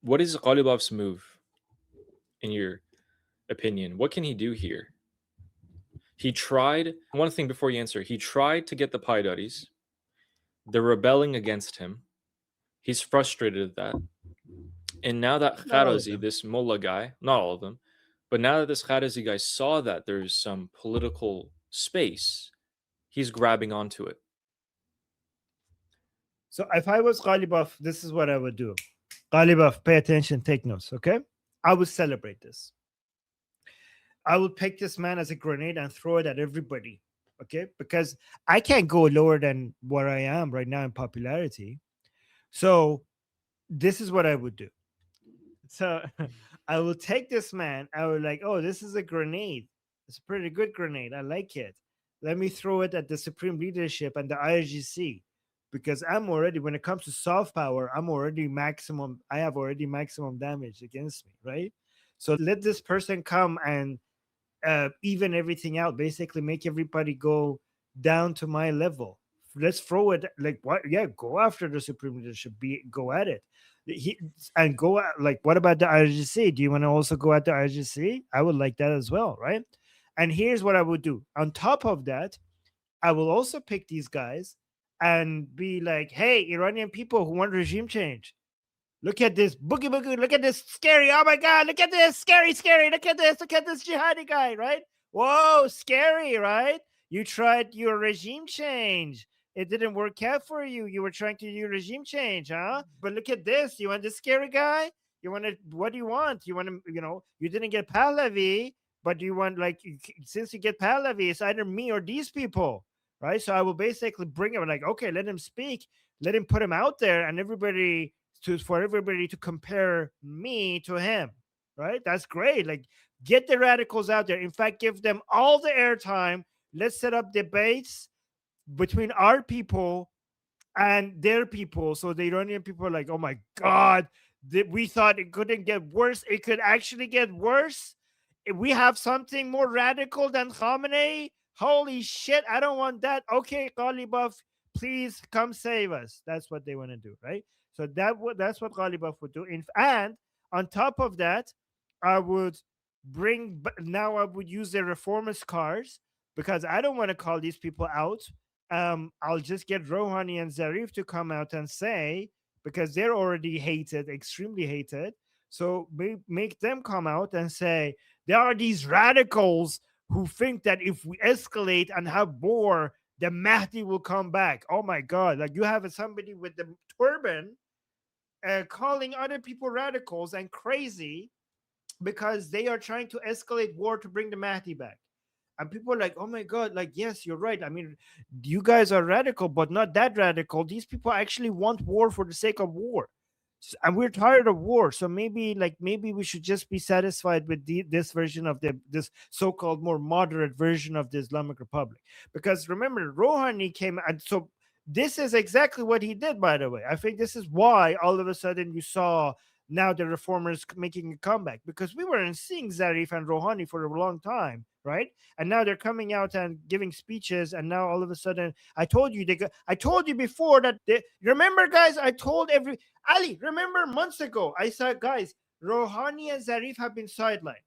What is Ghalibaf's move, in your opinion? What can he do here? He tried, one thing before you answer, he tried to get the Paidaris. They're rebelling against him. He's frustrated at that. And now that Not all of Kharazi, them. this mullah guy, not all of them, but now that this Kharazi guy saw that there's some political space, he's grabbing onto it. So if I was Ghalibaf, this is what I would do. Ghalibaf, pay attention, take notes, okay? I would celebrate this. I would pick this man as a grenade and throw it at everybody, okay? Because I can't go lower than where I am right now in popularity. So this is what I would do. So I will take this man. I would like, oh, this is a grenade. It's a pretty good grenade. I like it. Let me throw it at the supreme leadership and the IRGC, because I'm already, when it comes to soft power, I'm already maximum. I have already maximum damage against me, right? So let this person come and even everything out. Basically, make everybody go down to my level. Let's throw it like what? Yeah, go after the supreme leadership. Go at it. And go like, what about the IRGC? Do you want to also go at the IRGC? I would like that as well, right? And here's what I would do. On top of that, I will also pick these guys and be like, hey, Iranian people who want regime change, look at this boogie boogie. Look at this scary. Oh my God. Look at this scary, scary. Look at this. Look at this jihadi guy, right? Whoa, scary, right? You tried your regime change. It didn't work out for you. You were trying to do regime change, huh? But look at this. You want this scary guy? You want to, what do you want? You want to, you didn't get Pahlavi, but you want, like, since you get Pahlavi, it's either me or these people, right? So I will basically bring him, like, okay, let him speak, let him put him out there, and everybody for everybody to compare me to him, right? That's great. Like, get the radicals out there. In fact, give them all the airtime. Let's set up debates between our people and their people. So the Iranian people are like, oh my God, we thought it couldn't get worse. It could actually get worse. If we have something more radical than Khamenei, holy shit, I don't want that. Okay, Ghalibaf, please come save us. That's what they want to do, right? So that's what Ghalibaf would do. And on top of that, I would now I would use the reformist cars, because I don't want to call these people out. I'll just get Rouhani and Zarif to come out and say, because they're already hated, extremely hated. So make them come out and say, there are these radicals who think that if we escalate and have war, the Mahdi will come back. Oh my God. Like, you have somebody with the turban calling other people radicals and crazy because they are trying to escalate war to bring the Mahdi back. And people are like, oh my God, like, yes, you're right. I mean, you guys are radical, but not that radical. These people actually want war for the sake of war. And we're tired of war. So maybe we should just be satisfied with this version of this so-called more moderate version of the Islamic Republic. Because remember, Rouhani came, and so this is exactly what he did, by the way. I think this is why all of a sudden you saw now the reformers making a comeback, because we weren't seeing Zarif and Rouhani for a long time, right? And now they're coming out and giving speeches, and now all of a sudden, I told you before that remember, guys, I told Ali, remember months ago, I said, guys, Rouhani and Zarif have been sidelined,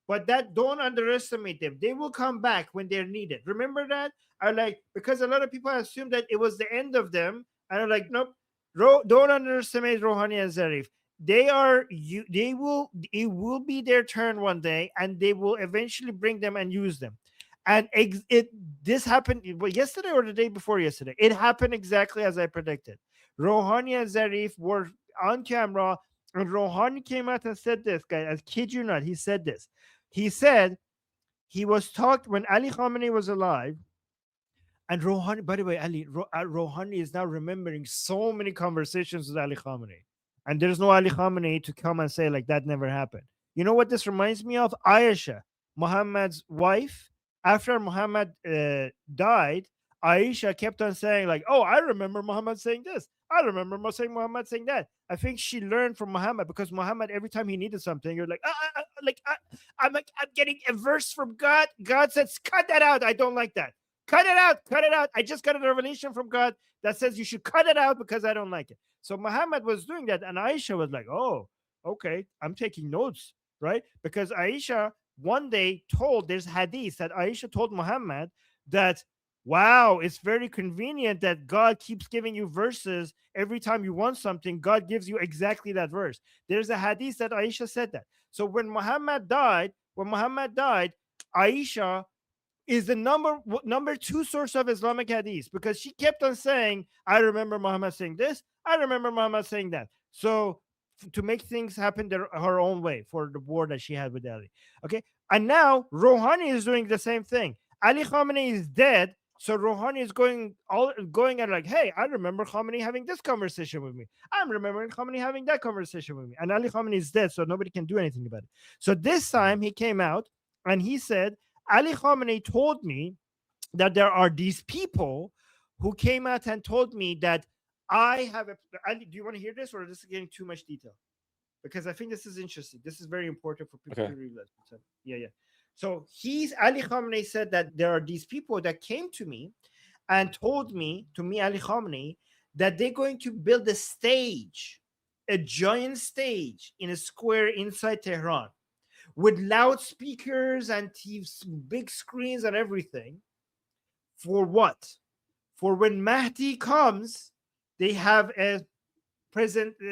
but that, don't underestimate them. They will come back when they're needed. Remember that? I like, because a lot of people assume that it was the end of them, and I'm like, nope. Don't underestimate Rouhani and Zarif. It will be their turn one day, and they will eventually bring them and use them. And this happened yesterday or the day before yesterday. It happened exactly as I predicted. Rouhani and Zarif were on camera, and Rouhani came out and said this, guy, I kid you not, he said this. He said he was talked when Ali Khamenei was alive. And Rouhani, by the way, Rouhani is now remembering so many conversations with Ali Khamenei. And there's no Ali Khamenei to come and say, like, that never happened. You know what this reminds me of? Aisha, Muhammad's wife. After Muhammad died, Aisha kept on saying, like, oh, I remember Muhammad saying this. I remember Muhammad saying that. I think she learned from Muhammad, because Muhammad, every time he needed something, you're like, I'm getting a verse from God. God says, cut that out. I don't like that. Cut it out. Cut it out. I just got a revelation from God that says you should cut it out because I don't like it. So Muhammad was doing that. And Aisha was like, oh, okay, I'm taking notes, right? Because Aisha one day told, there's hadith that Aisha told Muhammad that, wow, it's very convenient that God keeps giving you verses every time you want something. God gives you exactly that verse. There's a hadith that Aisha said that. So when Muhammad died, Aisha is the number two source of Islamic hadith, because she kept on saying, I remember Muhammad saying this, I remember Muhammad saying that. So to make things happen her own way for the war that she had with Ali. Okay. And now Rouhani is doing the same thing. Ali Khamenei is dead. So Rouhani is going and like, hey, I remember Khamenei having this conversation with me. I'm remembering Khamenei having that conversation with me. And Ali Khamenei is dead, so nobody can do anything about it. So this time he came out and he said, Ali Khamenei told me that there are these people who came out and told me that I have a. Ali, do you want to hear this, or is this getting too much detail? Because I think this is interesting. This is very important for people Okay. to realize. Yeah. So Ali Khamenei said that there are these people that came to me and told me, Ali Khamenei, that they're going to build a stage, a giant stage in a square inside Tehran, with loudspeakers and big screens and everything. For what? For when Mahdi comes, they have a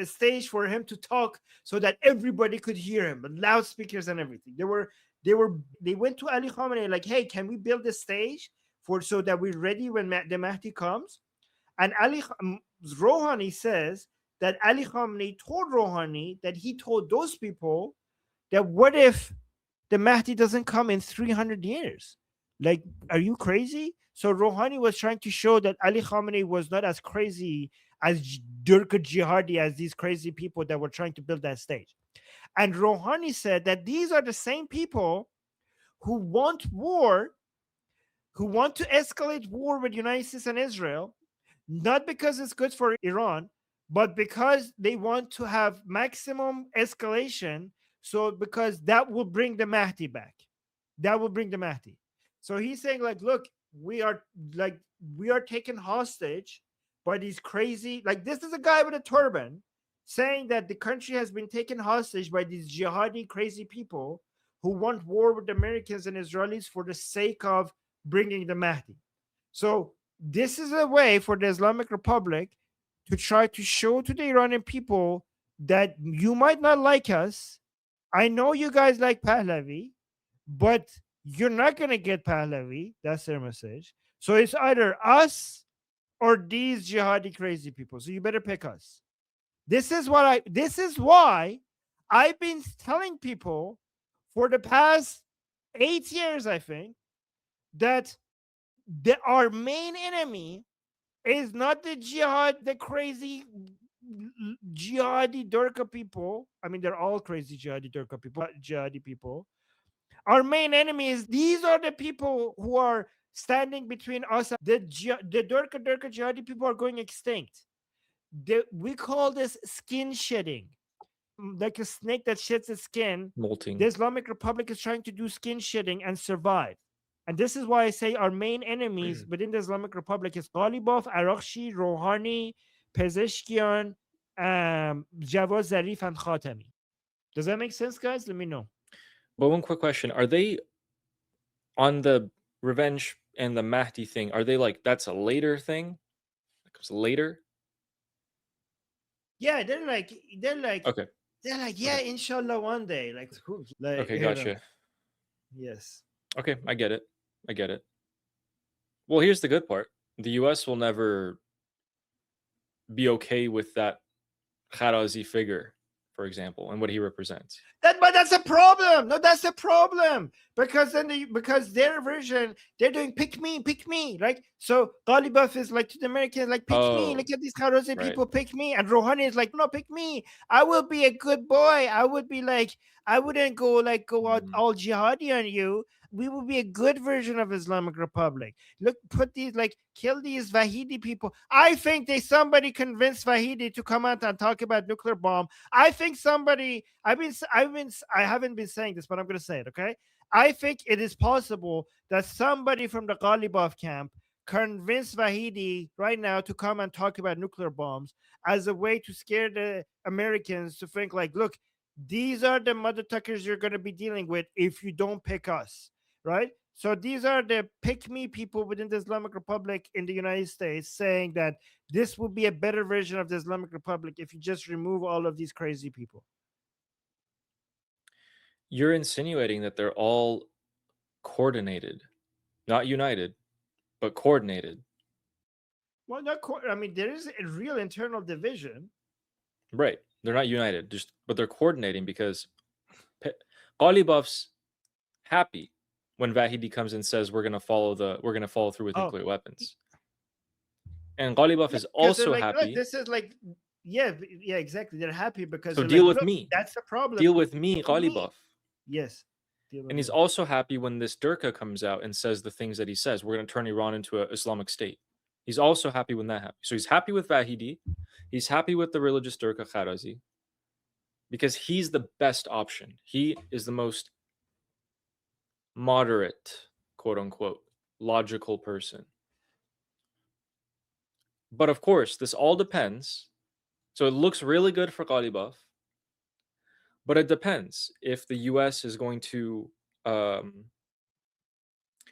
stage for him to talk so that everybody could hear him, with loudspeakers and everything. They went to Ali Khamenei like, hey, can we build a stage so that we're ready when the Mahdi comes? And Rouhani says that Ali Khamenei told Rouhani that he told those people that what if the Mahdi doesn't come in 300 years? Like, are you crazy? So Rouhani was trying to show that Ali Khamenei was not as crazy as Durka Jihadi as these crazy people that were trying to build that stage. And Rouhani said that these are the same people who want war, who want to escalate war with the United States and Israel, not because it's good for Iran, but because they want to have maximum escalation. So because that will bring the Mahdi back. That will bring the Mahdi. So he's saying like, look, we are taken hostage by these crazy, like this is a guy with a turban saying that the country has been taken hostage by these jihadi crazy people who want war with Americans and Israelis for the sake of bringing the Mahdi. So this is a way for the Islamic Republic to try to show to the Iranian people that you might not like us. I know you guys like Pahlavi, but you're not going to get Pahlavi. That's their message. So it's either us or these jihadi crazy people. So you better pick us. This is why I've been telling people for the past 8 years, I think, that our main enemy is not the crazy jihadi Durka people. I mean, they're all crazy jihadi Durka people, jihadi people. Our main enemy is these are the people who are standing between us. The Durka jihadi people are going extinct. We call this skin shedding. Like a snake that sheds its skin. Molting. The Islamic Republic is trying to do skin shedding and survive. And this is why I say our main enemies within the Islamic Republic is Ghalibaf, Araghchi, Rouhani, Pezeshkian, Javad Zarif, and Khatami. Does that make sense, guys? Let me know. But one quick question. Are they on the revenge and the Mahdi thing? Are they like, that's a later thing? It comes later? Yeah, they're like, Okay. They're like, yeah, Okay. inshallah, one day. Like Okay, gotcha. Yes. Okay, I get it. Well, here's the good part. The US will never be okay with that Kharazi figure, for example, and what he represents. But that's a problem. No, that's a problem. Because because their version, they're doing pick me. Like, so Ghalibaf is like to the Americans, like, pick me. Look at these Kharazi people, pick me. And Rouhani is like, no, pick me. I will be a good boy. I would be like, I wouldn't go out all jihadi on you. We will be a good version of Islamic Republic. Look, kill these Vahidi people. I think somebody convinced Vahidi to come out and talk about nuclear bomb. I think somebody, I haven't been saying this, but I'm going to say it, okay? I think it is possible that somebody from the Ghalibaf camp convinced Vahidi right now to come and talk about nuclear bombs as a way to scare the Americans to think like, look, These are the mother tuckers you're going to be dealing with if you don't pick us, right? So these are the pick me people within the Islamic Republic in the United States saying that this would be a better version of the Islamic Republic if you just remove all of these crazy people. You're insinuating that they're all coordinated, not united, but coordinated. Well, I mean, there is a real internal division. Right. They're not united, but they're coordinating because Ghalibaf's happy when Vahidi comes and says we're gonna follow through with nuclear weapons. And Ghalibaf is also like, happy. Look, this is like, yeah, exactly. They're happy because so deal like, with me. That's the problem. Deal with me, Ghalibaf. Yes. And he's also happy when this Durka comes out and says the things that he says. We're going to turn Iran into an Islamic state. He's also happy when that happens. So he's happy with Vahidi. He's happy with the religious Durka Kharazi because he's the best option. He is the most moderate, quote unquote, logical person. But of course, this all depends. So it looks really good for Ghalibaf, but it depends if the US is going to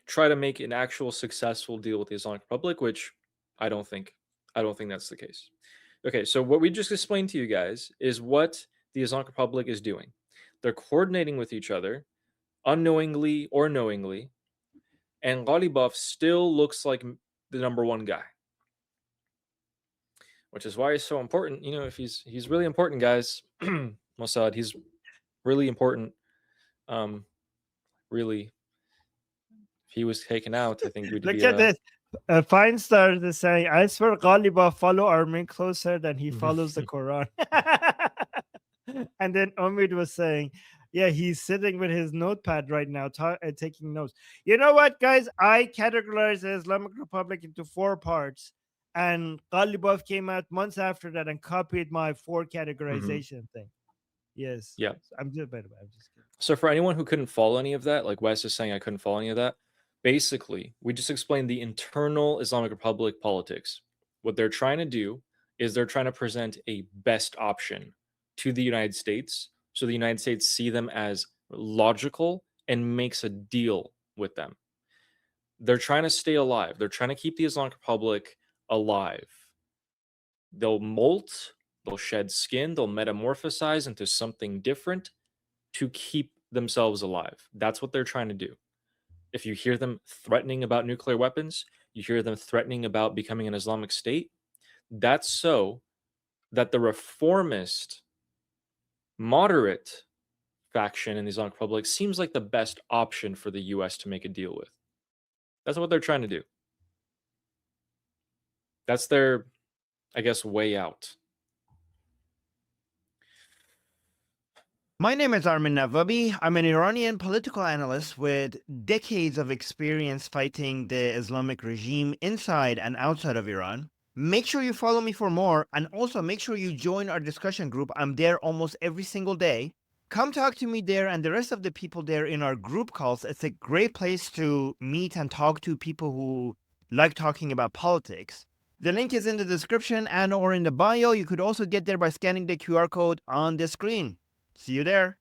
try to make an actual successful deal with the Islamic Republic, which I don't think that's the case. Okay, so what we just explained to you guys is what the Islamic Republic is doing. They're coordinating with each other, unknowingly or knowingly, and Ghalibaf still looks like the number one guy, which is why he's so important. You know, if he's really important, guys. Mossad, he's really important. Really, if he was taken out, I think we'd look be at this. Fine Star is saying, I swear Ghalibaf follow Armin closer than he follows the Quran. And then Omid was saying, yeah, he's sitting with his notepad right now, taking notes. You know what, guys? I categorized the Islamic Republic into 4 parts, and Ghalibaf came out months after that and copied my 4 categorization thing. Yes. Yeah. I'm just kidding. So for anyone who couldn't follow any of that, like Wes is saying I couldn't follow any of that, basically, we just explained the internal Islamic Republic politics. What they're trying to do is they're trying to present a best option to the United States so the United States see them as logical and makes a deal with them. They're trying to stay alive. They're trying to keep the Islamic Republic alive. They'll molt, they'll shed skin, they'll metamorphosize into something different to keep themselves alive. That's what they're trying to do. If you hear them threatening about nuclear weapons, you hear them threatening about becoming an Islamic state, that's so that the reformist, moderate faction in the Islamic Republic seems like the best option for the US to make a deal with. That's what they're trying to do. That's their, I guess, way out. My name is Armin Navabi. I'm an Iranian political analyst with decades of experience fighting the Islamic regime inside and outside of Iran. Make sure you follow me for more, and also make sure you join our discussion group. I'm there almost every single day. Come talk to me there and the rest of the people there in our group calls. It's a great place to meet and talk to people who like talking about politics. The link is in the description and or in the bio. You could also get there by scanning the QR code on the screen. See you there.